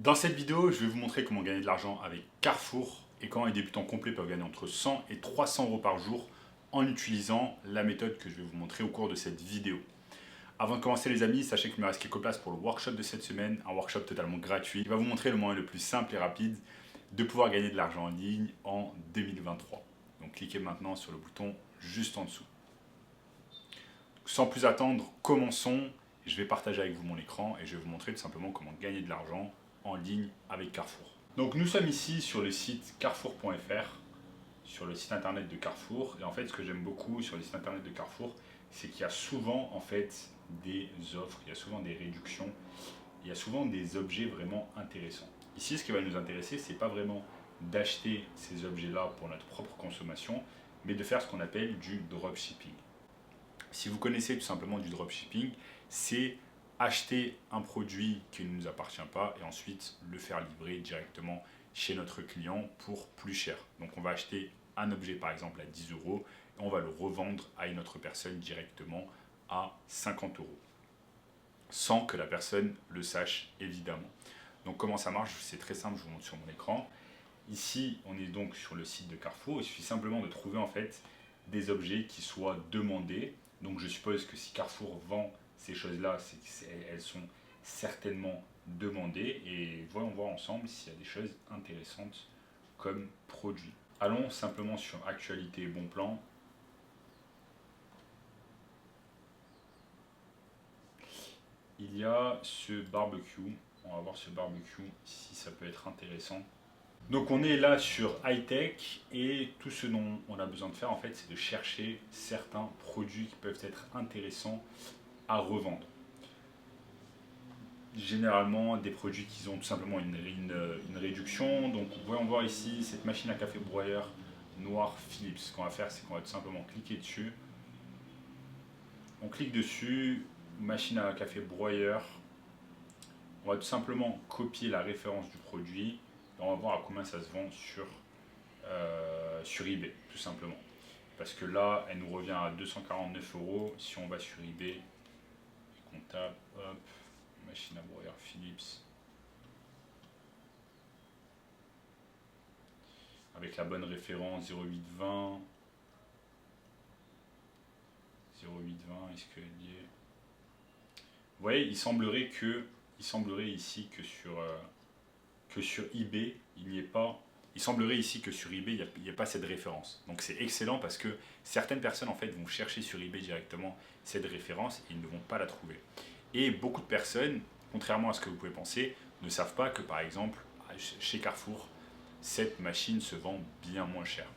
Dans cette vidéo, je vais vous montrer comment gagner de l'argent avec Carrefour et comment les débutants complets peuvent gagner entre 100 et 300 euros par jour en utilisant la méthode que je vais vous montrer au cours de cette vidéo. Avant de commencer les amis, sachez qu'il me reste quelques places pour le workshop de cette semaine, un workshop totalement gratuit qui va vous montrer le moyen le plus simple et rapide de pouvoir gagner de l'argent en ligne en 2023. Donc cliquez maintenant sur le bouton juste en dessous. Sans plus attendre, commençons. Je vais partager avec vous mon écran et je vais vous montrer tout simplement comment gagner de l'argent en ligne avec Carrefour. Donc nous sommes ici sur le site carrefour.fr, sur le site internet de Carrefour. Et en fait, ce que j'aime beaucoup sur le site internet de Carrefour, c'est qu'il y a souvent en fait des offres, il y a souvent des réductions, il y a souvent des objets vraiment intéressants. Ici, ce qui va nous intéresser, c'est pas vraiment d'acheter ces objets-là pour notre propre consommation, mais de faire ce qu'on appelle du dropshipping. Si vous connaissez tout simplement du dropshipping, c'est acheter un produit qui ne nous appartient pas et ensuite le faire livrer directement chez notre client pour plus cher. Donc on va acheter un objet par exemple à 10 euros et on va le revendre à une autre personne directement à 50 euros. Sans que la personne le sache évidemment. Donc comment ça marche? C'est très simple, je vous montre sur mon écran. Ici, on est donc sur le site de Carrefour. Il suffit simplement de trouver en fait des objets qui soient demandés. Donc je suppose que si Carrefour vend ces choses-là, elles sont certainement demandées. Et voyons voir ensemble s'il y a des choses intéressantes comme produits. Allons simplement sur Actualité et Bon Plan. Il y a ce barbecue. On va voir ce barbecue si ça peut être intéressant. Donc on est là sur high tech et tout ce dont on a besoin de faire en fait, c'est de chercher certains produits qui peuvent être intéressants à revendre. Généralement des produits qui ont tout simplement une réduction. Donc voyons voir ici cette machine à café broyeur noir Philips. Ce qu'on va faire, c'est qu'on va tout simplement cliquer dessus. On clique dessus, machine à café broyeur. On va tout simplement copier la référence du produit. Et on va voir à combien ça se vend sur eBay, tout simplement. Parce que là, elle nous revient à 249 euros. Si on va sur eBay, qu'on tape, hop, machine à broyeur Philips, avec la bonne référence 0820, 0820, est-ce qu'elle y est? Vous voyez, il semblerait ici que sur eBay, il n'y ait pas. Il semblerait ici que sur eBay, il n'y a pas cette référence. Donc c'est excellent parce que certaines personnes en fait vont chercher sur eBay directement cette référence et ils ne vont pas la trouver. Et beaucoup de personnes, contrairement à ce que vous pouvez penser, ne savent pas que par exemple chez Carrefour, cette machine se vend bien moins cher.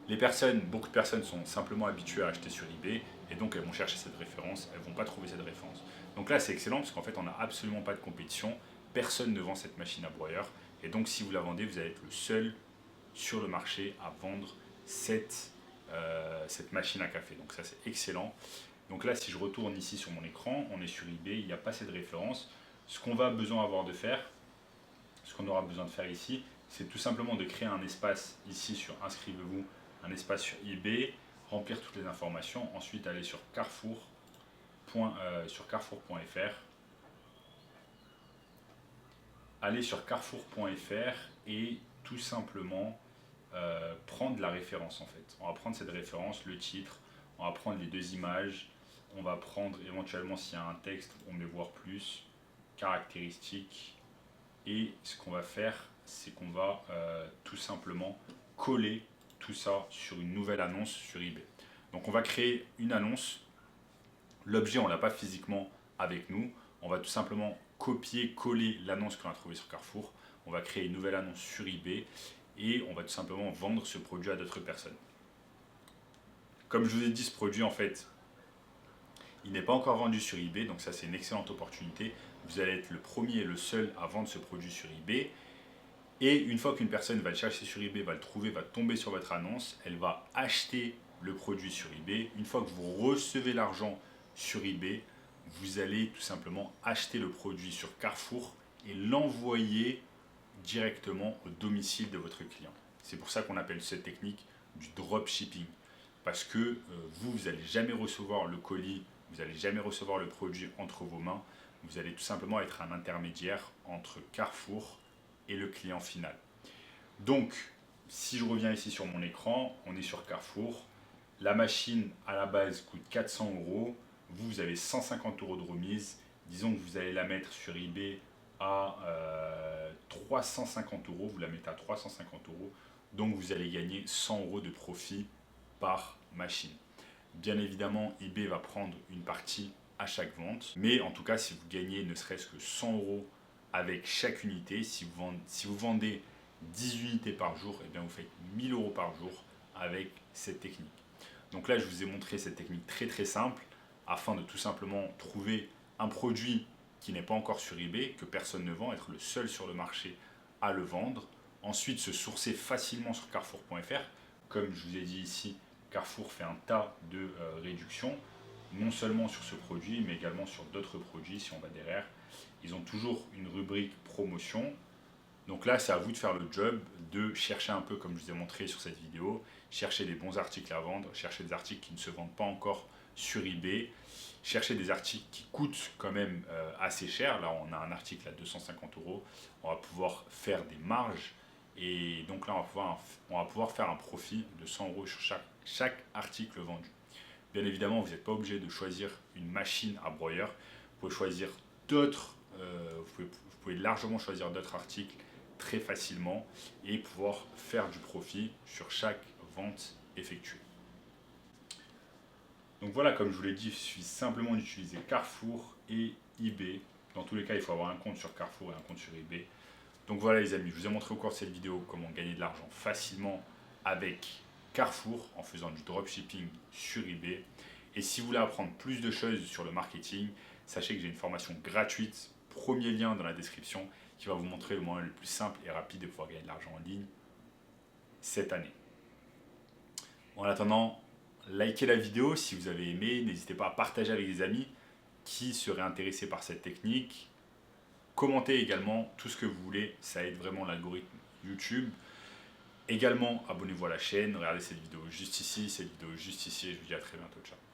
Beaucoup de personnes sont simplement habituées à acheter sur eBay et donc elles vont chercher cette référence, elles ne vont pas trouver cette référence. Donc là c'est excellent parce qu'en fait on n'a absolument pas de compétition, personne ne vend cette machine à broyeur et donc si vous la vendez, vous allez être le seul sur le marché à vendre cette machine à café. Donc ça c'est excellent. Donc là si je retourne ici sur mon écran, on est sur eBay, il n'y a pas cette référence. Ce qu'on aura besoin de faire ici, c'est tout simplement de créer un espace ici sur inscrivez-vous, un espace sur eBay, remplir toutes les informations, ensuite aller sur carrefour.fr, aller sur carrefour.fr et tout simplement prendre la référence en fait. On va prendre cette référence, le titre, on va prendre les deux images, on va prendre éventuellement s'il y a un texte, on met voir plus, caractéristiques, et ce qu'on va faire, c'est qu'on va tout simplement coller tout ça sur une nouvelle annonce sur eBay. Donc on va créer une annonce. L'objet, on ne l'a pas physiquement avec nous. On va tout simplement copier-coller l'annonce qu'on a trouvée sur Carrefour. On va créer une nouvelle annonce sur eBay et on va tout simplement vendre ce produit à d'autres personnes. Comme je vous ai dit, ce produit, en fait, il n'est pas encore vendu sur eBay, donc ça c'est une excellente opportunité. Vous allez être le premier et le seul à vendre ce produit sur eBay. Et une fois qu'une personne va le chercher sur eBay, va le trouver, va tomber sur votre annonce, elle va acheter le produit sur eBay. Une fois que vous recevez l'argent sur eBay, vous allez tout simplement acheter le produit sur Carrefour et l'envoyer directement au domicile de votre client. C'est pour ça qu'on appelle cette technique du dropshipping. Parce que vous n'allez jamais recevoir le colis, vous n'allez jamais recevoir le produit entre vos mains. Vous allez tout simplement être un intermédiaire entre Carrefour et le client final. Donc, si je reviens ici sur mon écran, on est sur Carrefour. La machine à la base coûte 400 euros. Vous avez 150 euros de remise. Disons que vous allez la mettre sur eBay à 350 euros. Vous la mettez à 350 euros. Donc vous allez gagner 100 euros de profit par machine. Bien évidemment, eBay va prendre une partie à chaque vente. Mais en tout cas, si vous gagnez ne serait-ce que 100 euros avec chaque unité, si vous vendez 10 unités par jour, et bien vous faites 1000 euros par jour avec cette technique. Donc là, je vous ai montré cette technique très très simple afin de tout simplement trouver un produit qui n'est pas encore sur eBay, que personne ne vend, être le seul sur le marché à le vendre. Ensuite, se sourcer facilement sur carrefour.fr. Comme je vous ai dit ici, Carrefour fait un tas de réductions, non seulement sur ce produit, mais également sur d'autres produits. Si on va derrière, ils ont toujours une rubrique promotion. Donc là, c'est à vous de faire le job, de chercher un peu, comme je vous ai montré sur cette vidéo, chercher des bons articles à vendre, chercher des articles qui ne se vendent pas encore sur eBay, chercher des articles qui coûtent quand même assez cher. Là, on a un article à 250 euros, on va pouvoir faire des marges et donc là, on va pouvoir faire un profit de 100 euros sur chaque article vendu. Bien évidemment, vous n'êtes pas obligé de choisir une machine à broyeur, vous pouvez choisir d'autres, vous pouvez largement choisir d'autres articles très facilement et pouvoir faire du profit sur chaque vente effectuée. Donc voilà, comme je vous l'ai dit, il suffit simplement d'utiliser Carrefour et eBay. Dans tous les cas, il faut avoir un compte sur Carrefour et un compte sur eBay. Donc voilà les amis, je vous ai montré au cours de cette vidéo comment gagner de l'argent facilement avec Carrefour en faisant du dropshipping sur eBay. Et si vous voulez apprendre plus de choses sur le marketing, sachez que j'ai une formation gratuite, premier lien dans la description, qui va vous montrer le moyen le plus simple et rapide de pouvoir gagner de l'argent en ligne cette année. En attendant, likez la vidéo si vous avez aimé, n'hésitez pas à partager avec des amis qui seraient intéressés par cette technique. Commentez également tout ce que vous voulez, ça aide vraiment l'algorithme YouTube. Également, abonnez-vous à la chaîne, regardez cette vidéo juste ici, cette vidéo juste ici, et je vous dis à très bientôt, ciao.